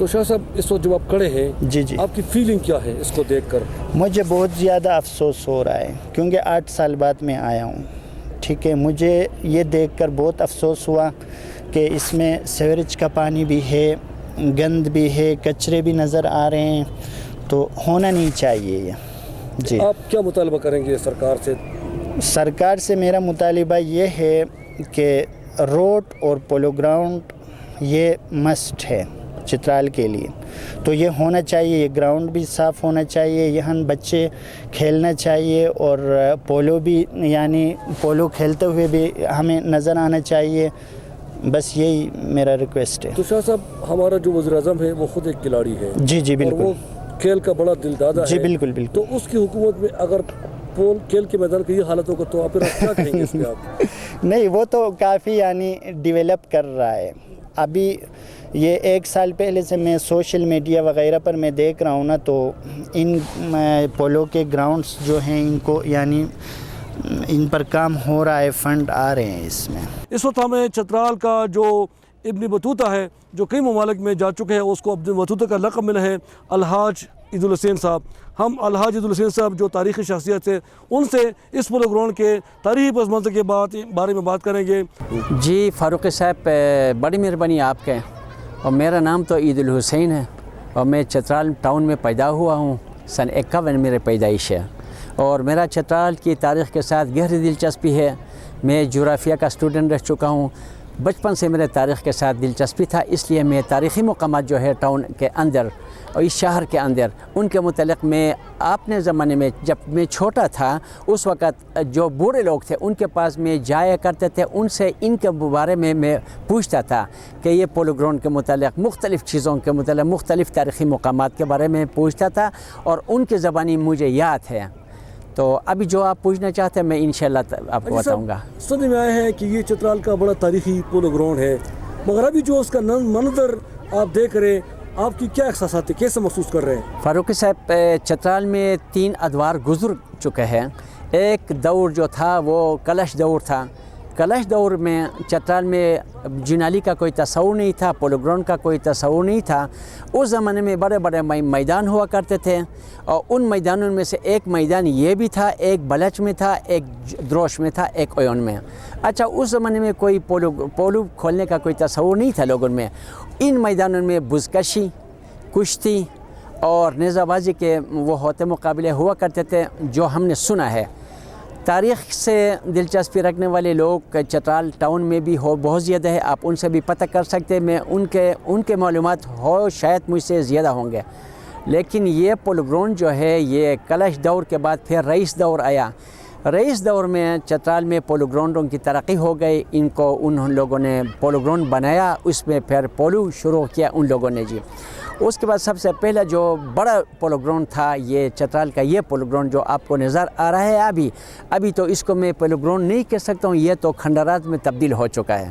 تو شاہ صاحب اس وقت جب آپ کھڑے ہیں جی جی آپ کی فیلنگ کیا ہے اس کو دیکھ کر؟ مجھے بہت زیادہ افسوس ہو رہا ہے کیونکہ 8 سال بعد میں آیا ہوں، ٹھیک ہے. مجھے یہ دیکھ کر بہت افسوس ہوا کہ اس میں سیوریج کا پانی بھی ہے، گند بھی ہے، کچرے بھی نظر آ رہے ہیں، تو ہونا نہیں چاہیے یہ. جی آپ کیا مطالبہ کریں گے سرکار سے؟ سرکار سے میرا مطالبہ یہ ہے کہ روڈ اور پولو گراؤنڈ یہ مسٹ ہے چترال کے لیے، تو یہ ہونا چاہیے. یہ گراؤنڈ بھی صاف ہونا چاہیے، یہاں بچے کھیلنا چاہیے، اور پولو بھی یعنی پولو کھیلتے ہوئے بھی ہمیں نظر آنا چاہیے. بس یہی میرا ریکویسٹ ہے. تو شاہ صاحب ہمارا جو وزیر اعظم ہے وہ خود ایک کھلاڑی ہے، جی جی اور بالکل. وہ کھیل کا بڑا دل دادا ہے. جی بالکل بالکل. تو اس کی حکومت میں اگر کھیل کے میدان کی یہ حالت ہوگا تو آپ کیا کہیں گے اس پہ آپ؟ نہیں، وہ تو کافی یعنی ڈیولپ کر رہا ہے. ابھی یہ 1 سال پہلے سے میں سوشل میڈیا وغیرہ پر میں دیکھ رہا ہوں نا، تو ان پولو کے گراؤنڈز جو ہیں ان کو یعنی ان پر کام ہو رہا ہے، فنڈ آ رہے ہیں اس میں. اس وقت ہمیں چترال کا جو ابن بطوطہ ہے جو کئی ممالک میں جا چکے ہیں، اس کو ابن بطوطہ کا لقب ملا ہے الحاج عید الحسین صاحب. ہم الحاج عید الحسین صاحب جو تاریخی شخصیت ہے ان سے اس پولو گراؤنڈ کے تاریخی پس منظر کے بارے میں بات کریں گے. جی فاروقی صاحب بڑی مہربانی آپ کے، اور میرا نام تو عید الحسین ہے، اور میں چترال ٹاؤن میں پیدا ہوا ہوں. سن 51 میرے پیدائش ہے، اور میرا چترال کی تاریخ کے ساتھ گہری دلچسپی ہے. میں جغرافیہ کا اسٹوڈنٹ رہ چکا ہوں. بچپن سے میرے تاریخ کے ساتھ دلچسپی تھا، اس لیے میں تاریخی مقامات جو ہے ٹاؤن کے اندر اور اس شہر کے اندر ان کے متعلق میں اپنے زمانے میں جب میں چھوٹا تھا اس وقت جو بوڑھے لوگ تھے ان کے پاس میں جایا کرتے تھے، ان سے ان کے بارے میں پوچھتا تھا کہ یہ پولو گراؤنڈ کے متعلق مختلف چیزوں کے متعلق مختلف تاریخی مقامات کے بارے میں پوچھتا تھا، اور ان کی زبانی مجھے یاد ہے. تو ابھی جو آپ پوچھنا چاہتے ہیں میں انشاءاللہ آپ کو بتاؤں گا. سننے میں آیا ہے کہ یہ چترال کا بڑا تاریخی پولو گراؤنڈ ہے، مگر ابھی جو اس کا منظر آپ دیکھ رہے ہیں، آپ کی کیا احساسات ہیں، کیسے محسوس کر رہے ہیں؟ فاروقی صاحب چترال میں 3 ادوار گزر چکے ہیں. ایک دور جو تھا وہ کلش دور تھا. کلش دور میں چترال میں جنالی کا کوئی تصور نہیں تھا، پولو گراؤنڈ کا کوئی تصور نہیں تھا. اس زمانے میں بڑے بڑے میدان ہوا کرتے تھے، اور ان میدانوں میں سے ایک میدان یہ بھی تھا، ایک بلچ میں تھا، ایک دروش میں تھا، ایک اویون میں. اچھا، اس زمانے میں کوئی پولو کھولنے کا کوئی تصور نہیں تھا لوگوں میں. ان میدانوں میں بزکشی، کشتی اور نیزہ بازی کے وہ ہوتے مقابلے ہوا کرتے تھے جو ہم نے سنا ہے. تاریخ سے دلچسپی رکھنے والے لوگ چترال ٹاؤن میں بھی بہت زیادہ ہے، آپ ان سے بھی پتہ کر سکتے ہیں. میں ان کے معلومات شاید مجھ سے زیادہ ہوں گے. لیکن یہ پولو گراؤنڈ جو ہے یہ کلش دور کے بعد پھر رئیس دور آیا. رئیس دور میں چترال میں پولو گراؤنڈوں کی ترقی ہو گئی. ان لوگوں نے پولو گراؤنڈ بنایا، اس میں پھر پولو شروع کیا ان لوگوں نے. جی اس کے بعد سب سے پہلا جو بڑا پولو گراؤنڈ تھا یہ چترال کا یہ پولو گراؤنڈ جو آپ کو نظر آ رہا ہے ابھی تو اس کو میں پولو گراؤنڈ نہیں کہہ سکتا ہوں، یہ تو کھنڈرات میں تبدیل ہو چکا ہے.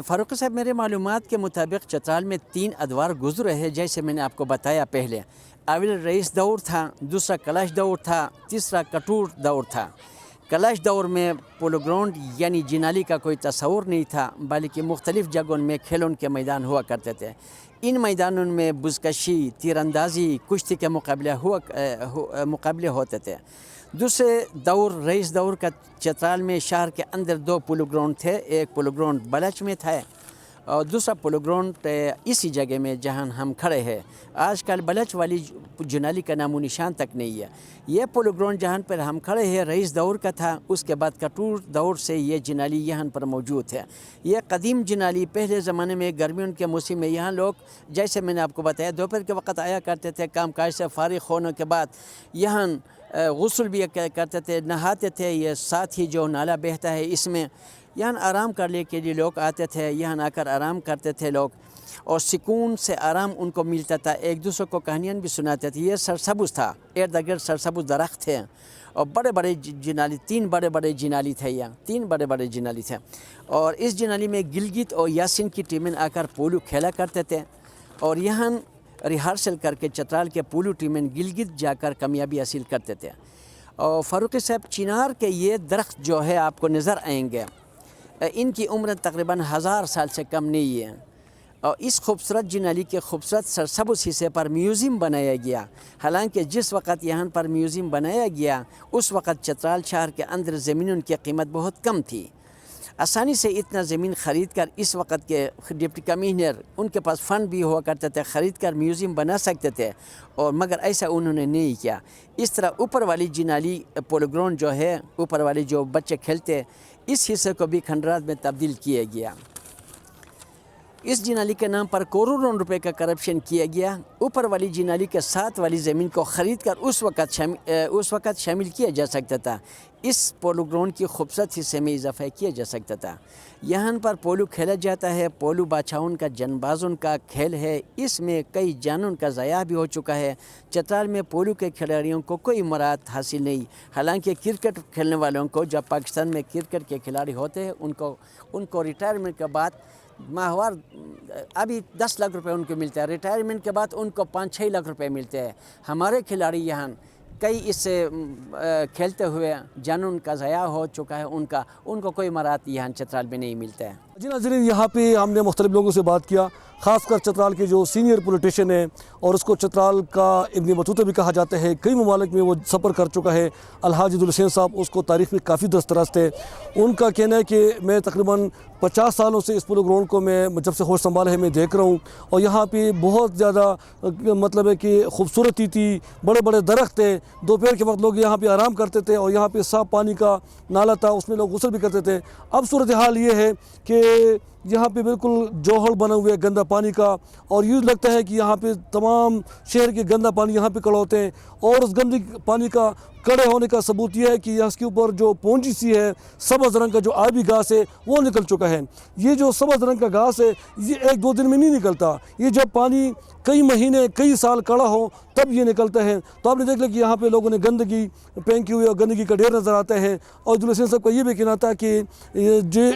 فاروق صاحب میرے معلومات کے مطابق چترال میں 3 ادوار گزرے ہیں جیسے میں نے آپ کو بتایا پہلے. اول رئیس دور تھا، دوسرا کلش دور تھا، تیسرا کٹور دور تھا. کلش دور میں پولو گراؤنڈ یعنی جنالی کا کوئی تصور نہیں تھا، بلکہ مختلف جگہوں میں کھیلوں کے میدان ہوا کرتے تھے. ان میدانوں میں بزکشی، تیر اندازی، کشتی کے مقابلے ہوتے تھے. دوسرے دور رئیس دور کا چترال میں شہر کے اندر 2 پولو گراؤنڈ تھے. ایک پولو گراؤنڈ بلچ میں تھا اور دوسرا پولو گراؤنڈ اسی جگہ میں جہاں ہم کھڑے ہیں. آج کل بلچ والی جنالی کا نام و نشان تک نہیں ہے. یہ پولو گراؤنڈ جہاں پر ہم کھڑے ہیں رئیس دور کا تھا. اس کے بعد کٹور دور سے یہ جنالی یہاں پر موجود ہے. یہ قدیم جنالی پہلے زمانے میں گرمیوں کے موسم میں یہاں لوگ جیسے میں نے آپ کو بتایا دوپہر کے وقت آیا کرتے تھے. کام کاج سے فارغ ہونے کے بعد یہاں غسل بھی کرتے تھے، نہاتے تھے. یہ ساتھ ہی جو نالا بہتا ہے اس میں یہاں آرام کرنے کے لیے لوگ آتے تھے. یہاں آ کر آرام کرتے تھے لوگ، اور سکون سے آرام ان کو ملتا تھا. ایک دوسرے کو کہانیاں بھی سناتے تھے. یہ سرسبز تھا، ارد گرد سرسبز درخت تھے، اور بڑے بڑے جنالی 3 بڑے بڑے جنالی تھے. یہاں 3 بڑے بڑے جنالی تھے، اور اس جنالی میں گلگت اور یاسین کی ٹیمیں آ کر پولو کھیلا کرتے تھے. اور یہاں ریہرسل کر کے چترال کے پولو ٹیمیں گلگت جا کر کامیابی حاصل کرتے تھے. اور فاروق صاحب چنار کے یہ درخت جو ہے آپ کو نظر آئیں گے، ان کی عمر تقریباً 1000 سال سے کم نہیں ہے. اور اس خوبصورت جی نالی کے خوبصورت سرسبز حصے پر میوزیم بنایا گیا۔ حالانکہ جس وقت یہاں پر میوزیم بنایا گیا اس وقت چترال شہر کے اندر زمینوں کی قیمت بہت کم تھی۔ آسانی سے اتنا زمین خرید کر اس وقت کے ڈپٹی کمشنر ان کے پاس فنڈ بھی ہوا کرتے تھے، خرید کر میوزیم بنا سکتے تھے، اور مگر ایسا انہوں نے نہیں کیا۔ اس طرح اوپر والی جی نالی پولو گراؤنڈ جو ہے، اوپر والی جو بچے کھیلتے، اس حصے کو بھی کھنڈرات میں تبدیل کیا گیا۔ اس جی نالی کے نام پر کروڑوں روپے کا کرپشن کیا گیا۔ اوپر والی جی نالی کے ساتھ والی زمین کو خرید کر اس وقت شامل کیا جا سکتا تھا، اس پولو گراؤنڈ کی خوبصورت حصے میں اضافہ کیا جا سکتا تھا۔ یہاں پر پولو کھیلا جاتا ہے، پولو بادشاہوں کا جن بازوں کا کھیل ہے، اس میں کئی جانوں کا ضیاع بھی ہو چکا ہے۔ چترال میں پولو کے کھلاڑیوں کو کوئی مراعات حاصل نہیں، حالانکہ کرکٹ کھیلنے والوں کو، جب پاکستان میں کرکٹ کے کھلاڑی ہوتے ہیں ان کو ریٹائرمنٹ کے بعد ماہوار ابھی 10 لاکھ روپے ان کو ملتا ہے، ریٹائرمنٹ کے بعد ان کو 5-6 لاکھ روپے ملتے ہیں۔ ہمارے کھلاڑی یہاں کئی اس سے کھیلتے ہوئے جانوں کا ضیاع ہو چکا ہے، ان کو کوئی مراعات یہاں چترال میں نہیں ملتا ہے۔ جی ناظرین، یہاں پہ ہم نے مختلف لوگوں سے بات کیا، خاص کر چترال کے جو سینئر پولیٹیشین ہیں، اور اس کو چترال کا ابن بطوطہ بھی کہا جاتا ہے، کئی ممالک میں وہ سفر کر چکا ہے، الحاج عبدالحسین صاحب، اس کو تاریخ میں کافی دسترست ہے۔ ان کا کہنا ہے کہ میں تقریباً 50 سالوں سے اس پولو گراؤنڈ کو میں جب سے ہوش سنبھالا ہے میں دیکھ رہا ہوں، اور یہاں پہ بہت زیادہ مطلب ہے کہ خوبصورتی تھی، بڑے بڑے درخت تھے، دوپہر کے وقت لوگ یہاں پہ آرام کرتے تھے، اور یہاں پہ صاف پانی کا نالا تھا، اس میں لوگ غسل بھی کرتے تھے۔ اب صورتحال یہ ہے کہ یہاں پہ بالکل جوہر بنا ہوئے گندا پانی کا، اور یوں لگتا ہے کہ یہاں پہ تمام شہر کے گندا پانی یہاں پہ کڑا ہوتے ہیں، اور اس گندے پانی کا کڑے ہونے کا ثبوت یہ ہے کہ اس کے اوپر جو پونجی سی ہے، سبز رنگ کا جو آبی گھاس ہے وہ نکل چکا ہے۔ یہ جو سبز رنگ کا گھاس ہے یہ 1-2 دن میں نہیں نکلتا، یہ جب پانی کئی مہینے کئی سال کڑا ہو تب یہ نکلتا ہے۔ تو آپ نے دیکھ لیا کہ یہاں پہ لوگوں نے گندگی پھینکی ہوئی اور گندگی کا ڈھیر نظر آتا ہے، اور عبدالحسین صاحب کا یہ بھی کہنا تھا کہ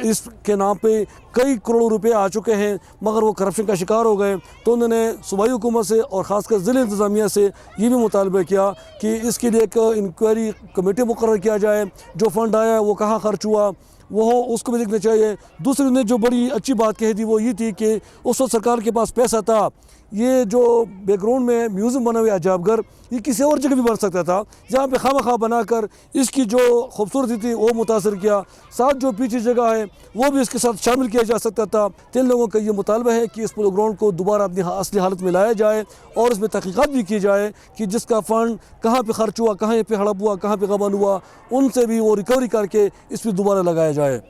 اس کے نام پہ کئی کروڑوں روپے آ چکے ہیں، مگر وہ کرپشن کا شکار ہو گئے۔ تو انہوں نے صوبائی حکومت سے اور خاص کر ضلع انتظامیہ سے یہ بھی مطالبہ کیا کہ اس کے لیے ایک انکوائری کمیٹی مقرر کیا جائے، جو فنڈ آیا وہ کہاں خرچ ہوا وہ اس کو بھی دیکھنا چاہیے۔ دوسری نے جو بڑی اچھی بات کہی تھی وہ یہ تھی کہ اس وقت سرکار کے پاس پیسہ تھا، یہ جو بیک گراؤنڈ میں میوزیم بنا ہوا عجائب گھر یہ کسی اور جگہ بھی بن سکتا تھا، جہاں پہ خواہ مخواہ بنا کر اس کی جو خوبصورتی تھی وہ متاثر کیا، ساتھ جو پیچھے جگہ ہے وہ بھی اس کے ساتھ شامل کیا جا سکتا تھا۔ 3 لوگوں کا یہ مطالبہ ہے کہ اس پولو گراؤنڈ کو دوبارہ اپنی اصلی حالت میں لایا جائے، اور اس میں تحقیقات بھی کی جائے کہ جس کا فنڈ کہاں پہ خرچ ہوا، کہاں پہ ہڑپ ہوا، کہاں پہ غبن ہوا، ان سے بھی وہ ریکوری کر کے اس پہ دوبارہ لگایا جائے۔